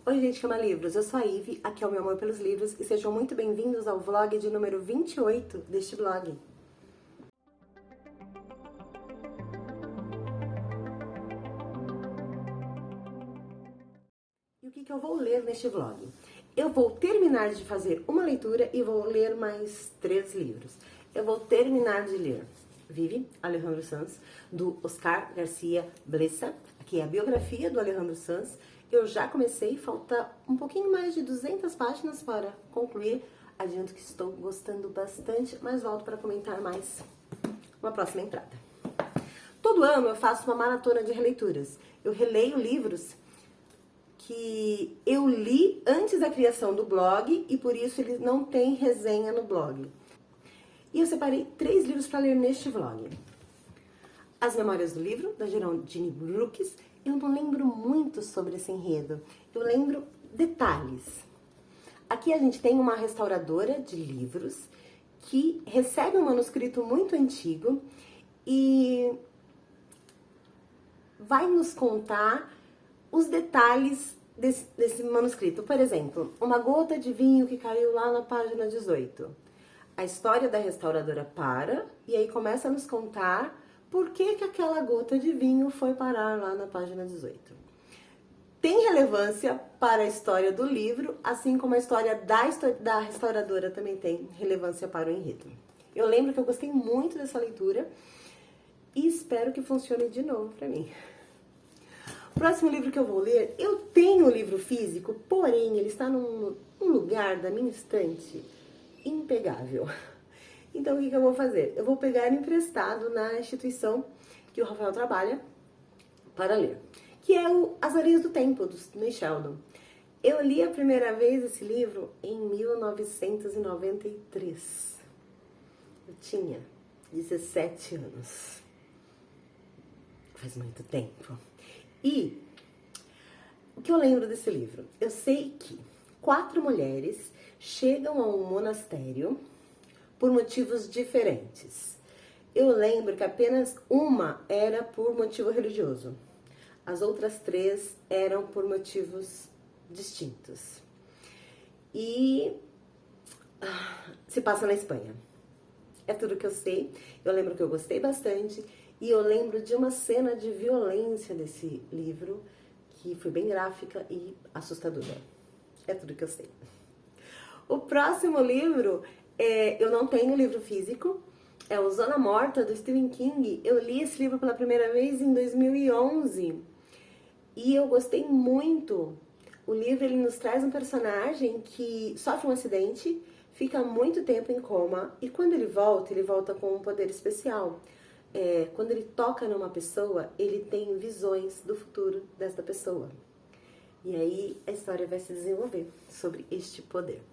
Oi gente que ama livros, eu sou a Ive, aqui é o meu amor pelos livros e sejam muito bem-vindos ao vlog de número 28 deste blog. E o que eu vou ler neste vlog? Eu vou terminar de fazer uma leitura e vou ler mais 3 livros. Eu vou terminar de ler Vive, Alejandro Sanz, do Oscar Garcia Blesa, que é a biografia do Alejandro Sanz. Eu já comecei, falta um pouquinho mais de 200 páginas para concluir. Adianto que estou gostando bastante, mas volto para comentar mais uma próxima entrada. Todo ano eu faço uma maratona de releituras. Eu releio livros que eu li antes da criação do blog e por isso ele não tem resenha no blog. E eu separei 3 livros para ler neste vlog. As Memórias do Livro, da Geraldine Brooks. Eu não lembro muito sobre esse enredo, eu lembro detalhes. Aqui a gente tem uma restauradora de livros que recebe um manuscrito muito antigo e vai nos contar os detalhes desse manuscrito. Por exemplo, uma gota de vinho que caiu lá na página 18. A história da restauradora para e aí começa a nos contar por que aquela gota de vinho foi parar lá na página 18. Tem relevância para a história do livro, assim como a história da restauradora também tem relevância para o enredo. Eu lembro que eu gostei muito dessa leitura e espero que funcione de novo para mim. O próximo livro que eu vou ler, eu tenho o livro físico, porém ele está num lugar da minha estante impegável. Então o que eu vou fazer? Eu vou pegar emprestado na instituição que o Rafael trabalha para ler, que é o As Areias do Tempo, do Sidney Sheldon. Eu li a primeira vez esse livro em 1993. Eu tinha 17 anos. Faz muito tempo. E o que eu lembro desse livro? Eu sei que 4 mulheres chegam a um monastério por motivos diferentes. Eu lembro que apenas uma era por motivo religioso. As outras 3 eram por motivos distintos. E se passa na Espanha. É tudo que eu sei. Eu lembro que eu gostei bastante. E eu lembro de uma cena de violência desse livro que foi bem gráfica e assustadora. É tudo que eu sei. O próximo livro, eu não tenho livro físico, é o Zona Morta, do Stephen King. Eu li esse livro pela primeira vez em 2011 e eu gostei muito. O livro ele nos traz um personagem que sofre um acidente, fica muito tempo em coma e quando ele volta com um poder especial. Quando ele toca numa pessoa, ele tem visões do futuro desta pessoa. E aí a história vai se desenvolver sobre este poder.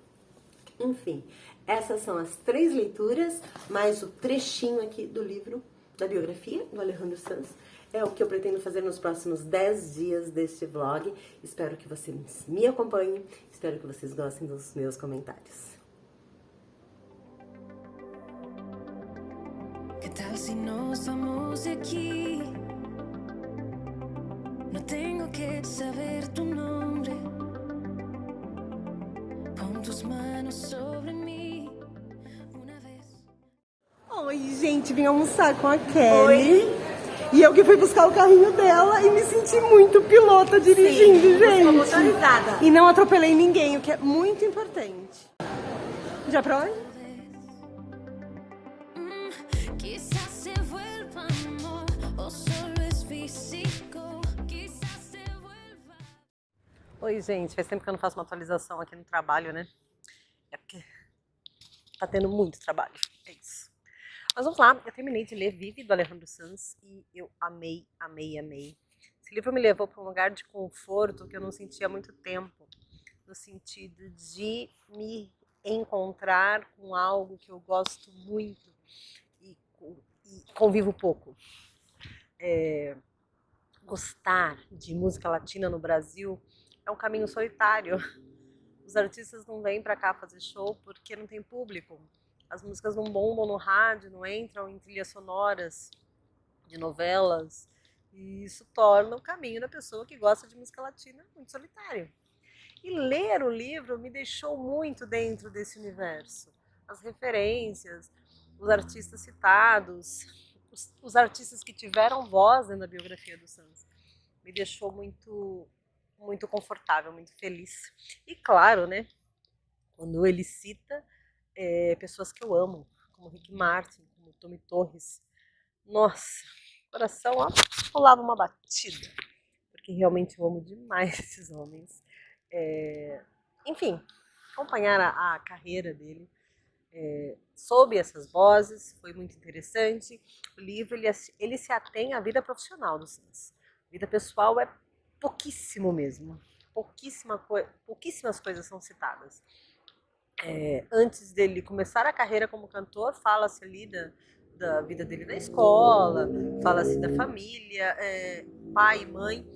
Enfim, essas são as 3 leituras, mais o trechinho aqui do livro, da biografia do Alejandro Sanz. É o que eu pretendo fazer nos próximos 10 dias deste vlog. Espero que vocês me acompanhem, espero que vocês gostem dos meus comentários. ¿Qué tal si nos vamos de aquí? No tengo que saber tu nombre. Pon tus manos sobre mim uma vez. Oi, gente, vim almoçar com a Kelly. Oi. E eu que fui buscar o carrinho dela e me senti muito pilota dirigindo, gente. Motorizada. E não atropelei ninguém, o que é muito importante. Já pra onde? Quizás se vuelva amor o solo es físico. Quizás se vuelva. Oi, gente, faz tempo que eu não faço uma atualização aqui no trabalho, né? É porque tá tendo muito trabalho, é isso. Mas vamos lá, eu terminei de ler Vive, do Alejandro Sanz, e eu amei, amei, amei. Esse livro me levou para um lugar de conforto que eu não sentia há muito tempo, no sentido de me encontrar com algo que eu gosto muito e convivo pouco. Gostar de música latina no Brasil é um caminho solitário. Os artistas não vêm pra cá fazer show porque não tem público. As músicas não bombam no rádio, não entram em trilhas sonoras de novelas. E isso torna o caminho da pessoa que gosta de música latina muito solitário. E ler o livro me deixou muito dentro desse universo. As referências, os artistas citados, os artistas que tiveram voz na biografia do Sanz. Me deixou muito confortável, muito feliz. E claro, né, quando ele cita pessoas que eu amo, como Rick Martin, como Tommy Torres, nossa, o coração rolava uma batida, porque realmente eu amo demais esses homens. Enfim, acompanhar a carreira dele sob essas vozes foi muito interessante. O livro ele se atém à vida profissional do Sanz. Vida pessoal é pouquíssimo mesmo. Pouquíssimas coisas são citadas. Antes dele começar a carreira como cantor, fala-se ali da vida dele na escola, fala-se da família, pai e mãe,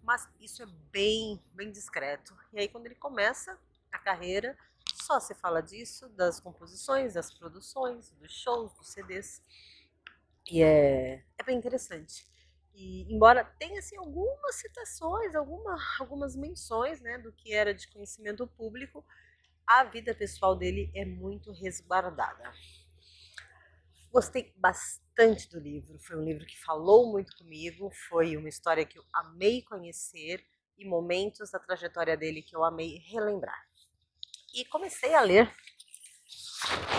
mas isso é bem discreto. E aí quando ele começa a carreira, só se fala disso, das composições, das produções, dos shows, dos CDs. E é bem interessante. E embora tenha assim, algumas citações, algumas menções, né, do que era de conhecimento público, a vida pessoal dele é muito resguardada. Gostei bastante do livro, foi um livro que falou muito comigo, foi uma história que eu amei conhecer e momentos da trajetória dele que eu amei relembrar. E comecei a ler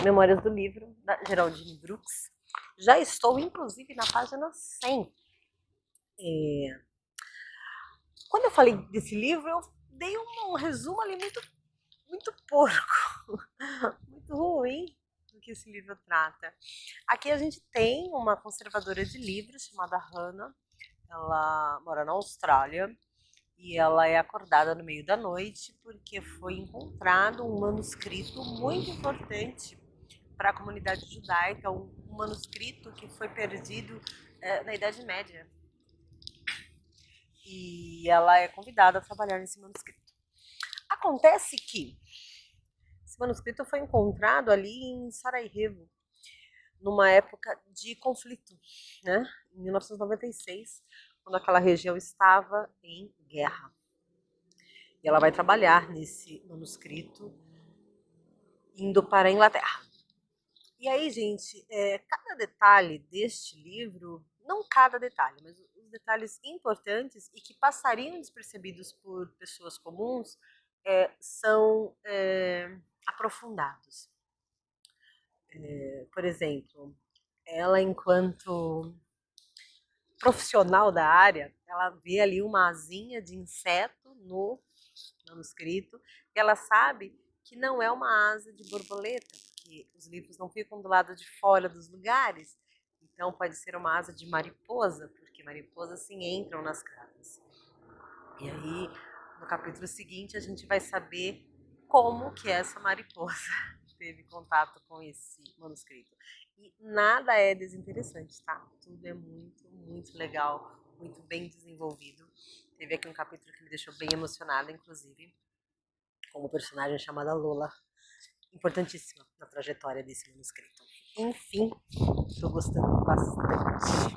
Memórias do Livro, da Geraldine Brooks. Já estou, inclusive, na página 100. Quando eu falei desse livro, eu dei um resumo ali muito porco, muito ruim do que esse livro trata. Aqui a gente tem uma conservadora de livros chamada Hannah. Ela mora na Austrália e ela é acordada no meio da noite porque foi encontrado um manuscrito muito importante para a comunidade judaica, um manuscrito que foi perdido na Idade Média. E ela é convidada a trabalhar nesse manuscrito. Acontece que esse manuscrito foi encontrado ali em Sarajevo, numa época de conflito, né? Em 1996, quando aquela região estava em guerra. E ela vai trabalhar nesse manuscrito indo para a Inglaterra. E aí, gente, cada detalhe deste livro, não cada detalhe, mas os detalhes importantes e que passariam despercebidos por pessoas comuns são aprofundados. Por exemplo, ela, enquanto profissional da área, ela vê ali uma asinha de inseto no manuscrito e ela sabe que não é uma asa de borboleta, porque os livros não ficam do lado de fora dos lugares, então pode ser uma asa de mariposa, porque mariposas sim entram nas casas. E aí, no capítulo seguinte, a gente vai saber como que essa mariposa teve contato com esse manuscrito. E nada é desinteressante, tá? Tudo é muito legal, muito bem desenvolvido. Teve aqui um capítulo que me deixou bem emocionada, inclusive, com uma personagem chamada Lola, importantíssima na trajetória desse manuscrito. Enfim, tô gostando bastante.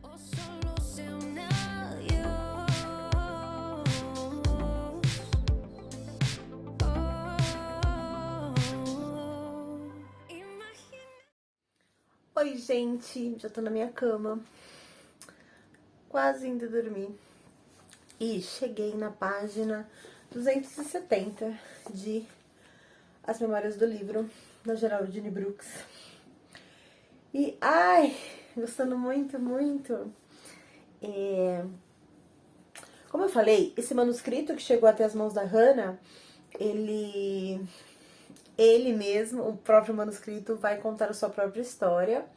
O solo se une adiós. Oi, gente, já tô na minha cama, quase indo dormir. E cheguei na página 270 de As Memórias do Livro, da Geraldine Brooks. E, ai, gostando muito. Como eu falei, esse manuscrito que chegou até as mãos da Hannah, ele mesmo, o próprio manuscrito, vai contar a sua própria história.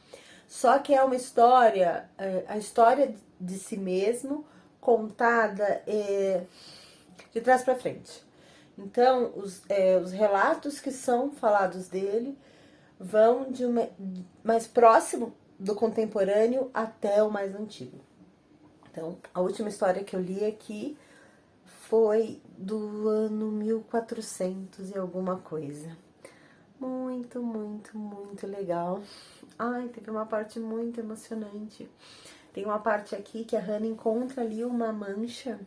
Só que é uma história, a história de si mesmo, contada de trás para frente. Então, os relatos que são falados dele vão de mais próximo do contemporâneo até o mais antigo. Então, a última história que eu li aqui foi do ano 1400 e alguma coisa. Muito legal. Ai, teve uma parte muito emocionante. Tem uma parte aqui que a Hannah encontra ali uma mancha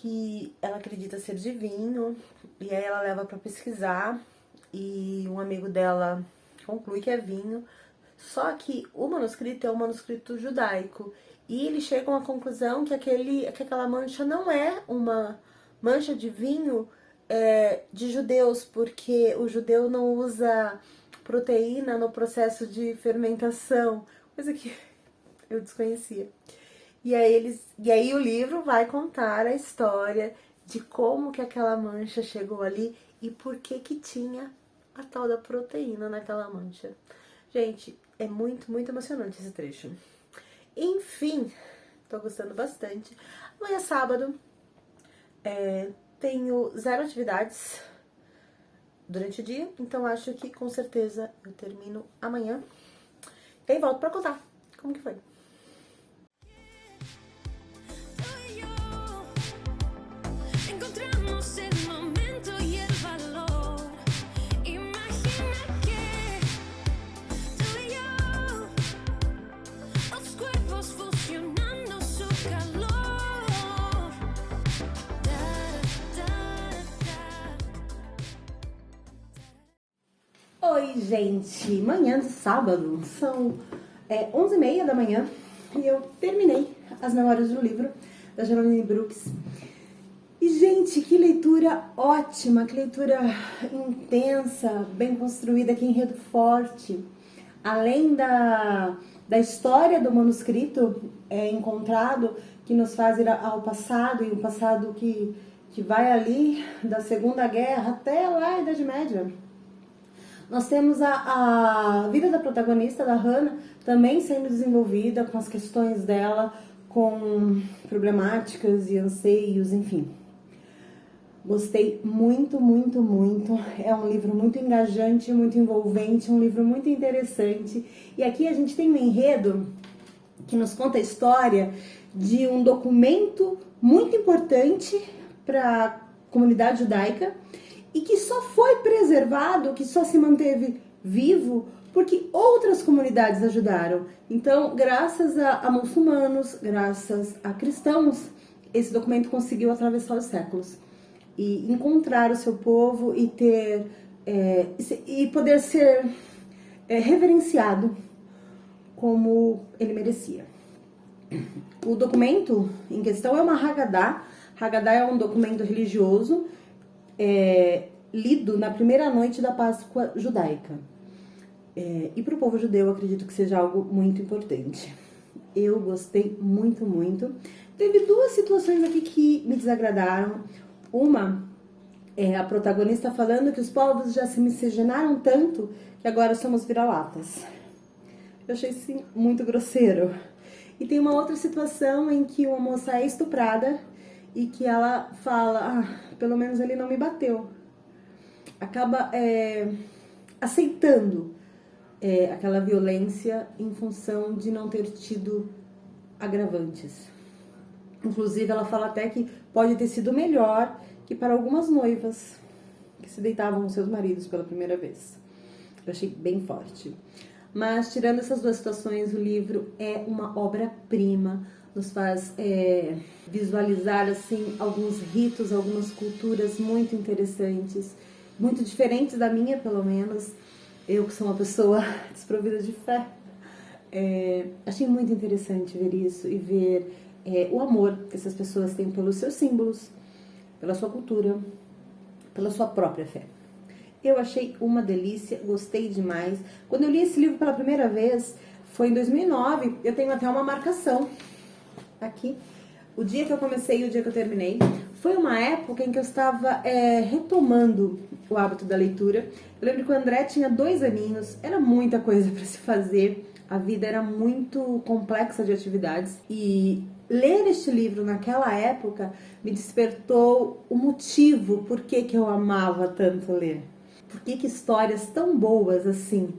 que ela acredita ser de vinho, e aí ela leva para pesquisar, e um amigo dela conclui que é vinho, só que o manuscrito é um manuscrito judaico, e eles chegam à conclusão que aquela mancha não é uma mancha de vinho de judeus, porque o judeu não usa proteína no processo de fermentação, coisa que eu desconhecia. E aí o livro vai contar a história de como que aquela mancha chegou ali e por que que tinha a tal da proteína naquela mancha. Gente, é muito, muito emocionante esse trecho. Enfim, tô gostando bastante. Amanhã é sábado, tenho 0 atividades durante o dia, então acho que com certeza eu termino amanhã. E aí volto pra contar como que foi. Tú y yo encontramos el momento y el valor. Imagina que tú y yo, los cuerpos fusionando su calor. Da, da, da. Oi, gente! Manhã de sábado, são 11h30 da manhã e eu terminei As Memórias do Livro, da Jeronine Brooks. E, gente, que leitura ótima, que leitura intensa, bem construída, que enredo forte. Além da história do manuscrito encontrado, que nos faz ir ao passado, e o passado que vai ali da Segunda Guerra até lá a Idade Média. Nós temos a vida da protagonista, da Hannah, também sendo desenvolvida com as questões dela, com problemáticas e anseios, enfim. Gostei muito, muito, muito. É um livro muito engajante, muito envolvente, um livro muito interessante. E aqui a gente tem um enredo que nos conta a história de um documento muito importante para a comunidade judaica, e que só foi preservado, que só se manteve vivo, porque outras comunidades ajudaram. Então, graças a muçulmanos, graças a cristãos, esse documento conseguiu atravessar os séculos e encontrar o seu povo e e poder ser reverenciado como ele merecia. O documento em questão é uma Haggadah. Haggadah é um documento religioso lido na primeira noite da Páscoa judaica. E para o povo judeu, eu acredito que seja algo muito importante. Eu gostei muito, muito. Teve 2 situações aqui que me desagradaram. Uma é a protagonista falando que os povos já se miscigenaram tanto que agora somos vira-latas. Eu achei isso muito grosseiro. E tem uma outra situação em que uma moça é estuprada e que ela fala, pelo menos ele não me bateu. Acaba aceitando aquela violência em função de não ter tido agravantes. Inclusive, ela fala até que pode ter sido melhor que para algumas noivas que se deitavam com seus maridos pela primeira vez. Eu achei bem forte. Mas, tirando essas 2 situações, o livro é uma obra-prima. Nos faz visualizar assim alguns ritos, algumas culturas muito interessantes, muito diferentes da minha, pelo menos. Eu que sou uma pessoa desprovida de fé, achei muito interessante ver isso e ver o amor que essas pessoas têm pelos seus símbolos, pela sua cultura, pela sua própria fé. Eu achei uma delícia, gostei demais. Quando eu li esse livro pela primeira vez, foi em 2009, eu tenho até uma marcação aqui, o dia que eu comecei e o dia que eu terminei. Foi uma época em que eu estava retomando o hábito da leitura. Eu lembro que o André tinha 2 aninhos, era muita coisa para se fazer, a vida era muito complexa de atividades, e ler este livro naquela época me despertou o motivo por que eu amava tanto ler. Por que histórias tão boas assim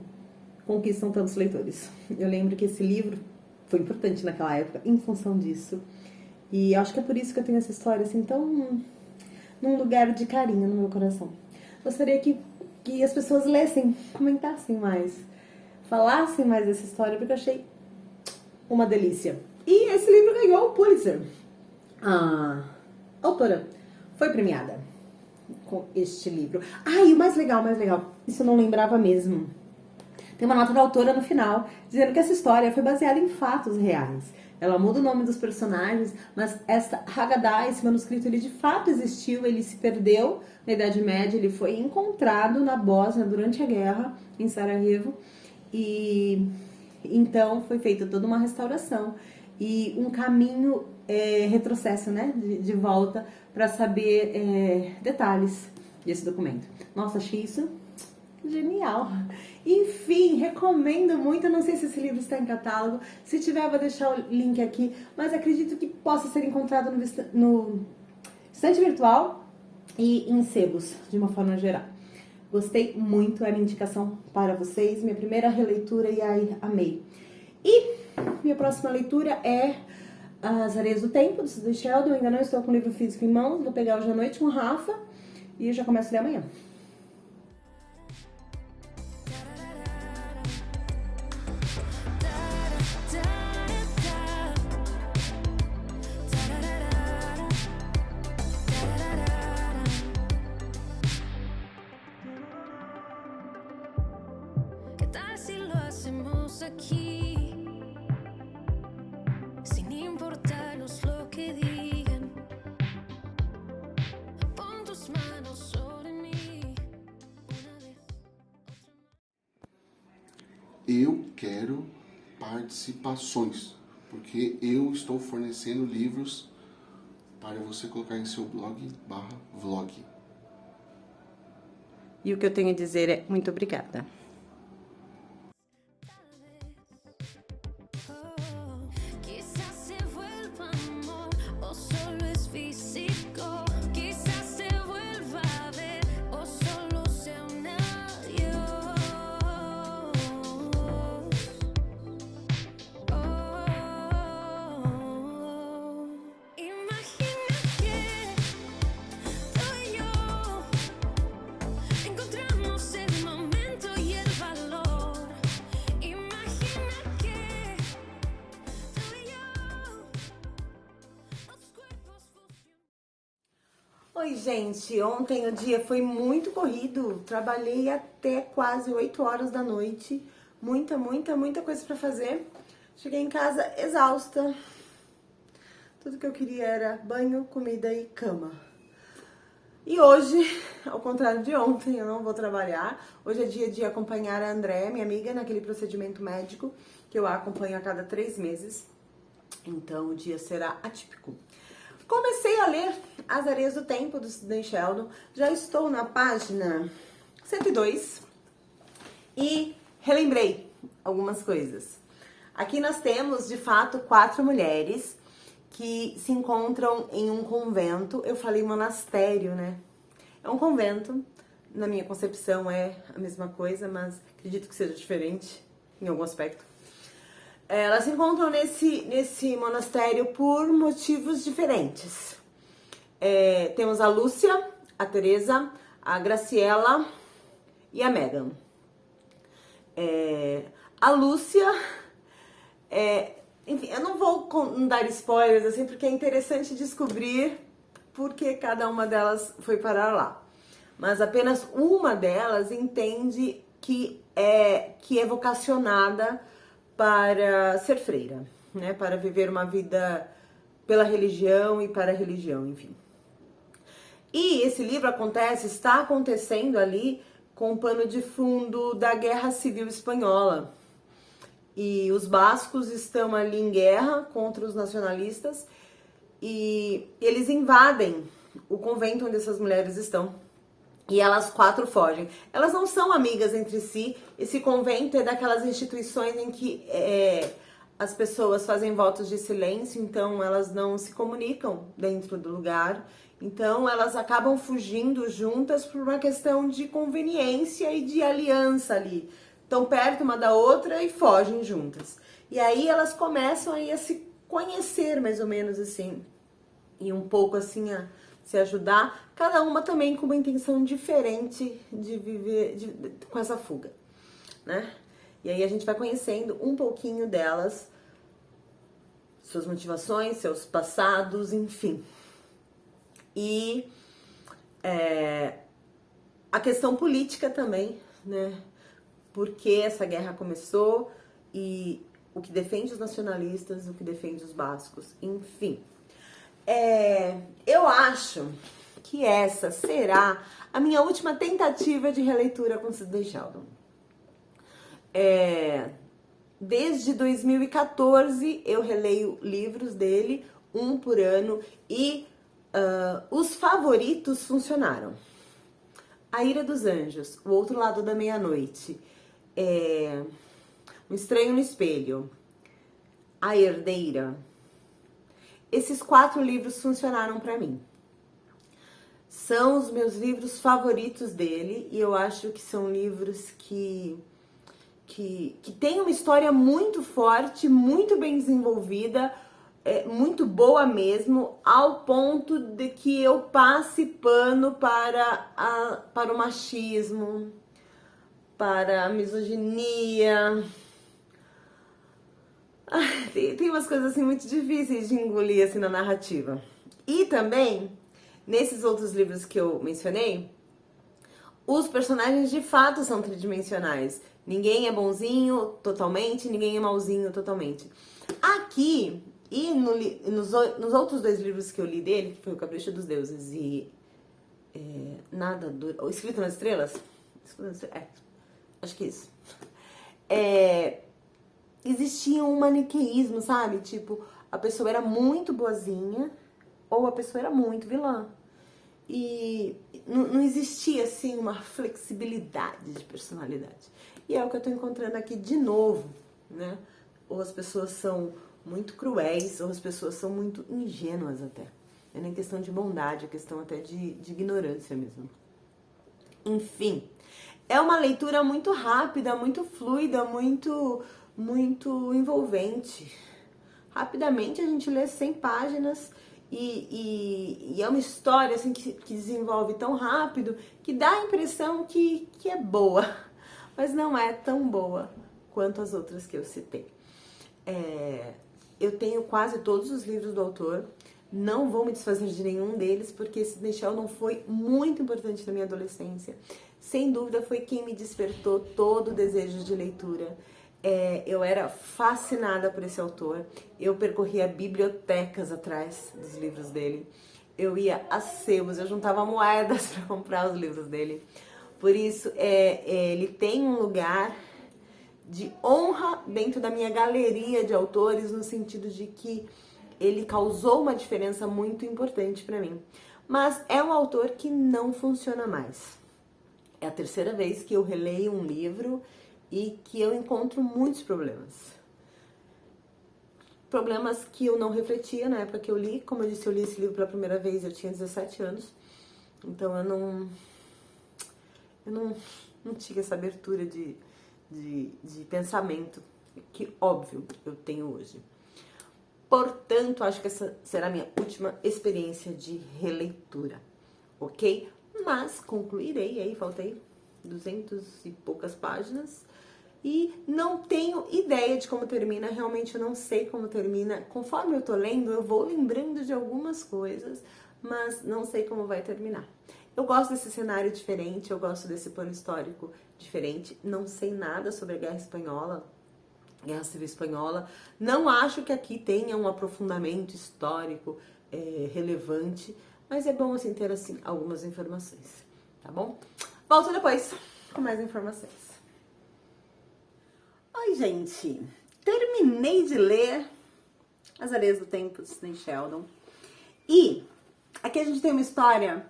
conquistam tantos leitores. Eu lembro que esse livro foi importante naquela época, em função disso. E acho que é por isso que eu tenho essa história assim tão num lugar de carinho no meu coração. Gostaria que as pessoas lessem, comentassem mais, falassem mais dessa história, porque eu achei uma delícia. E esse livro ganhou o Pulitzer. A autora foi premiada com este livro. Ah, e o mais legal, isso eu não lembrava mesmo. Tem uma nota da autora no final, dizendo que essa história foi baseada em fatos reais. Ela muda o nome dos personagens, mas essa Haggadah, esse manuscrito, ele de fato existiu, ele se perdeu na Idade Média, ele foi encontrado na Bósnia durante a guerra, em Sarajevo, e então foi feita toda uma restauração e um caminho retrocesso, né, de volta para saber detalhes desse documento. Nossa, achei isso genial. Enfim, recomendo muito. Eu não sei se esse livro está em catálogo. Se tiver, eu vou deixar o link aqui. Mas acredito que possa ser encontrado no estante virtual e em sebos, de uma forma geral. Gostei muito, é a minha indicação para vocês. Minha primeira releitura e aí amei. E minha próxima leitura é As Areias do Tempo, do Sidney Sheldon. Eu ainda não estou com o livro físico em mãos. Vou pegar hoje à noite com o Rafa e eu já começo a ler amanhã. ¿Qué tal si lo hacemos aquí? Sin importarnos lo que digan. Pon tus manos sobre mí. Una vez, otra más. Eu quero participações, porque eu estou fornecendo livros para você colocar em seu blog/vlog. E o que eu tenho a dizer é muito obrigada. Quizás se vuelva amor o solo es físico. Quizás se vuelva a ver o solo sea un adiós. Imagina que tú y yo encontramos el momento y el valor. Imagina que tú y yo, los cuerpos fusionan. Oi, gente. Ontem o dia foi muito corrido. Trabalhei até quase 8 horas da noite. Muita coisa pra fazer. Cheguei em casa exausta. Tudo que eu queria era banho, comida e cama. E hoje, ao contrário de ontem, eu não vou trabalhar. Hoje é dia de acompanhar a André, minha amiga, naquele procedimento médico que eu a acompanho a cada 3 meses. Então o dia será atípico. Comecei a ler As Areias do Tempo, do Sidney Sheldon. Já estou na página 102 e relembrei algumas coisas. Aqui nós temos, de fato, 4 mulheres que se encontram em um convento. Eu falei monastério, né? É um convento. Na minha concepção é a mesma coisa, mas acredito que seja diferente em algum aspecto. Elas se encontram nesse monastério por motivos diferentes. Temos a Lúcia, a Teresa, a Graciela e a Megan. A Lúcia, enfim, eu não vou dar spoilers assim, porque é interessante descobrir por que cada uma delas foi parar lá. Mas apenas uma delas entende que é vocacionada para ser freira, né? Para viver uma vida pela religião e para a religião, enfim. E esse livro está acontecendo ali com o pano de fundo da Guerra Civil Espanhola. E os bascos estão ali em guerra contra os nacionalistas e eles invadem o convento onde essas mulheres estão. E elas 4 fogem. Elas não são amigas entre si. Esse convento é daquelas instituições em que as pessoas fazem votos de silêncio, então elas não se comunicam dentro do lugar. Então elas acabam fugindo juntas por uma questão de conveniência e de aliança ali. Estão perto uma da outra e fogem juntas. E aí elas começam aí a se conhecer mais ou menos assim. E um pouco assim a se ajudar, cada uma também com uma intenção diferente de viver com essa fuga, né? E aí a gente vai conhecendo um pouquinho delas, suas motivações, seus passados, enfim. e a questão política também, né? Porque essa guerra começou e o que defende os nacionalistas, o que defende os bascos, enfim. Eu acho que essa será a minha última tentativa de releitura com Sidney Sheldon. Desde 2014 eu releio livros dele, um por ano, e os favoritos funcionaram. A Ira dos Anjos, O Outro Lado da Meia-Noite, Um Estranho no Espelho, A Herdeira. Esses 4 livros funcionaram pra mim. São os meus livros favoritos dele e eu acho que são livros que têm uma história muito forte, muito bem desenvolvida, muito boa mesmo, ao ponto de que eu passe pano para o machismo, para a misoginia. Tem umas coisas assim muito difíceis de engolir assim na narrativa. E também, nesses outros livros que eu mencionei, os personagens de fato são tridimensionais. Ninguém é bonzinho totalmente, ninguém é malzinho totalmente. Aqui, e nos outros 2 livros que eu li dele, que foi O Capricho dos Deuses e O Escrito nas Estrelas, acho que é isso. Existia um maniqueísmo, sabe? Tipo, a pessoa era muito boazinha ou a pessoa era muito vilã. E não existia, assim, uma flexibilidade de personalidade. E é o que eu tô encontrando aqui de novo, né? Ou as pessoas são muito cruéis, ou as pessoas são muito ingênuas até. Não é nem questão de bondade, é questão até de ignorância mesmo. Enfim, é uma leitura muito rápida, muito fluida, muito envolvente. Rapidamente a gente lê 100 páginas e é uma história assim que desenvolve tão rápido que dá a impressão que é boa, mas não é tão boa quanto as outras que eu citei. Eu tenho quase todos os livros do autor, não vou me desfazer de nenhum deles, porque Sidney Sheldon foi muito importante na minha adolescência. Sem dúvida foi quem me despertou todo o desejo de leitura. Eu era fascinada por esse autor, eu percorria bibliotecas atrás dos livros dele, eu ia a sebos, eu juntava moedas para comprar os livros dele. Por isso, ele tem um lugar de honra dentro da minha galeria de autores, no sentido de que ele causou uma diferença muito importante para mim. Mas é um autor que não funciona mais. É a 3ª vez que eu releio um livro e que eu encontro muitos problemas. Problemas que eu não refletia na época que eu li. Como eu disse, eu li esse livro pela primeira vez, eu tinha 17 anos. Então eu não tinha essa abertura de pensamento que, óbvio, eu tenho hoje. Portanto, acho que essa será a minha última experiência de releitura, ok? Mas concluirei, aí faltei 200 e poucas páginas e não tenho ideia de como termina, realmente eu não sei como termina. Conforme eu tô lendo, eu vou lembrando de algumas coisas, mas não sei como vai terminar. Eu gosto desse cenário diferente, eu gosto desse plano histórico diferente, não sei nada sobre a Guerra Espanhola, Guerra Civil Espanhola, não acho que aqui tenha um aprofundamento histórico relevante, mas é bom assim ter assim algumas informações, tá bom? Volto depois com mais informações. Oi, gente, terminei de ler As Areias do Tempo, de Sidney Sheldon, e aqui a gente tem uma história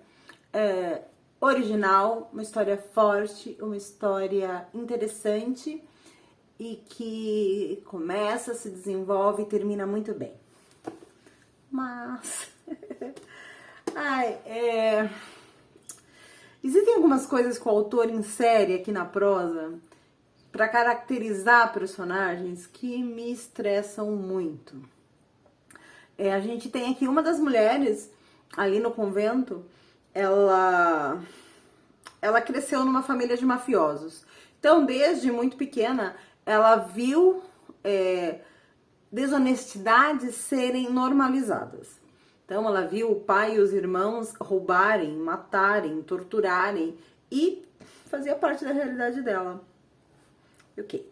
original, uma história forte, uma história interessante e que começa, se desenvolve e termina muito bem. Mas existem algumas coisas que o autor insere aqui na prosa para caracterizar personagens que me estressam muito. A gente tem aqui uma das mulheres ali no convento. Ela cresceu numa família de mafiosos. Então, desde muito pequena, ela viu desonestidades serem normalizadas. Então ela viu o pai e os irmãos roubarem, matarem, torturarem e fazia parte da realidade dela. Ok.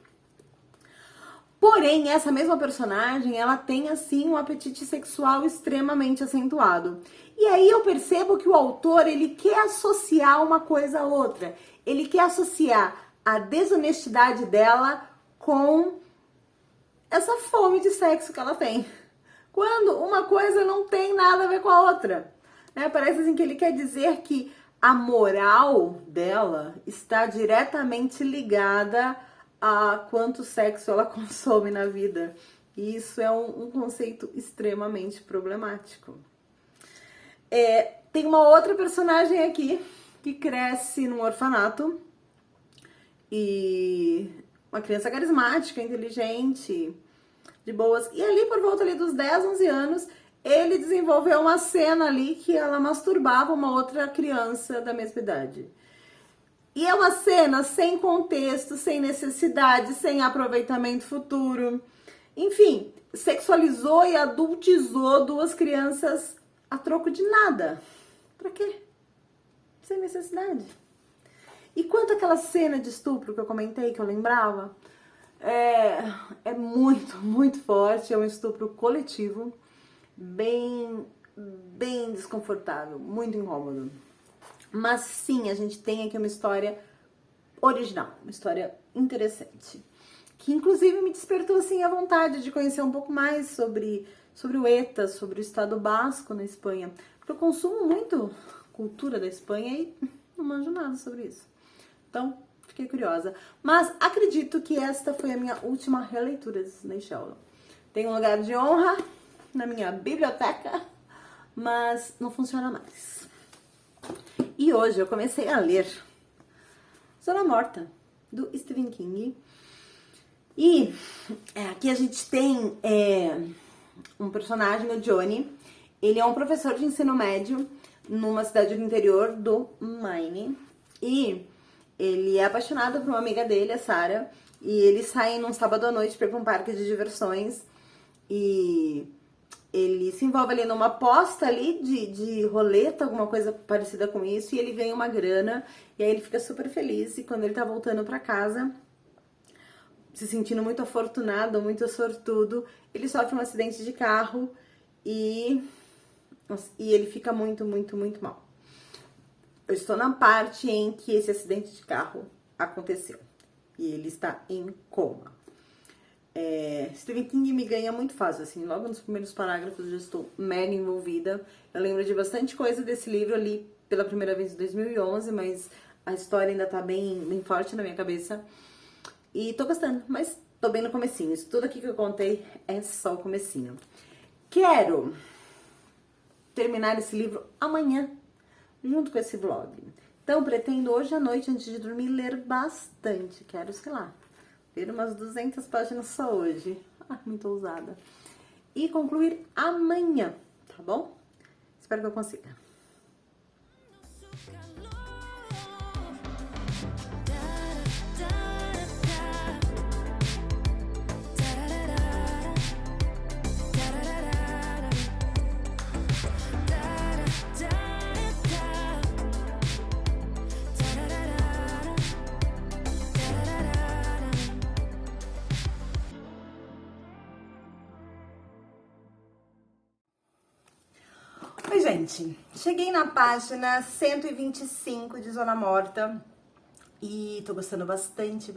Porém, essa mesma personagem, ela tem assim um apetite sexual extremamente acentuado. E aí eu percebo que o autor, ele quer associar uma coisa a outra. Ele quer associar a desonestidade dela com essa fome de sexo que ela tem. Quando uma coisa não tem nada a ver com a outra. Né? Parece assim que ele quer dizer que a moral dela está diretamente ligada a quanto sexo ela consome na vida. E isso é um conceito extremamente problemático. Tem uma outra personagem aqui que cresce num orfanato e uma criança carismática, inteligente, de boas. E ali por volta ali dos 10, 11 anos, ele desenvolveu uma cena ali que ela masturbava uma outra criança da mesma idade. E é uma cena sem contexto, sem necessidade, sem aproveitamento futuro. Enfim, sexualizou e adultizou duas crianças a troco de nada. Pra quê? Sem necessidade. E quanto àquela cena de estupro que eu comentei, que eu lembrava, é muito, muito forte. É um estupro coletivo, bem desconfortável, muito incômodo. Mas sim, a gente tem aqui uma história original, uma história interessante, que inclusive me despertou assim a vontade de conhecer um pouco mais sobre o ETA, sobre o Estado Basco na Espanha, porque eu consumo muito cultura da Espanha e não manjo nada sobre isso. Então, fiquei curiosa. Mas acredito que esta foi a minha última releitura de Sidney Sheldon. Tem um lugar de honra na minha biblioteca, mas não funciona mais. E hoje eu comecei a ler Zona Morta, do Stephen King. E aqui a gente tem um personagem, o Johnny. Ele é um professor de ensino médio numa cidade do interior do Maine. E ele é apaixonado por uma amiga dele, a Sarah. E eles saem num sábado à noite para ir para um parque de diversões. E ele se envolve ali numa aposta ali de roleta, alguma coisa parecida com isso, e ele ganha uma grana, e aí ele fica super feliz, e quando ele tá voltando pra casa, se sentindo muito afortunado, muito sortudo, ele sofre um acidente de carro, e ele fica muito, muito, muito mal. Eu estou na parte em que esse acidente de carro aconteceu, e ele está em coma. Stephen King me ganha muito fácil, assim, logo nos primeiros parágrafos eu já estou mega envolvida. Eu lembro de bastante coisa desse livro, eu li pela primeira vez em 2011, mas a história ainda tá bem forte na minha cabeça. E tô gostando, mas tô bem no comecinho. Isso tudo aqui que eu contei é só o comecinho. Quero terminar esse livro amanhã, junto com esse vlog. Então, pretendo hoje à noite, antes de dormir, ler bastante. Quero, sei lá, ler umas 200 páginas só hoje. Muito ousada. E concluir amanhã, tá bom? Espero que eu consiga. Oi, gente, cheguei na página 125 de Zona Morta e tô gostando bastante.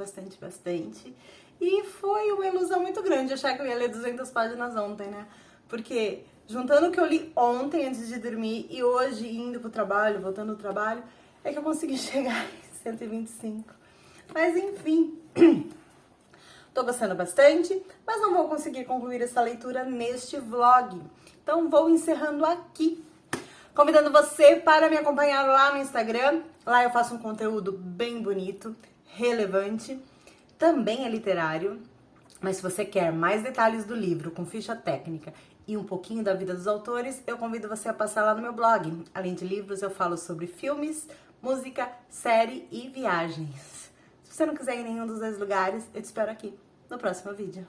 E foi uma ilusão muito grande achar que eu ia ler 200 páginas ontem, né? Porque juntando o que eu li ontem antes de dormir e hoje indo pro trabalho, voltando do trabalho, é que eu consegui chegar em 125. Mas enfim, tô gostando bastante, mas não vou conseguir concluir essa leitura neste vlog. Então vou encerrando aqui, convidando você para me acompanhar lá no Instagram. Lá eu faço um conteúdo bem bonito, relevante, também é literário. Mas se você quer mais detalhes do livro, com ficha técnica e um pouquinho da vida dos autores, eu convido você a passar lá no meu blog. Além de livros, eu falo sobre filmes, música, série e viagens. Se você não quiser ir em nenhum dos dois lugares, eu te espero aqui no próximo vídeo.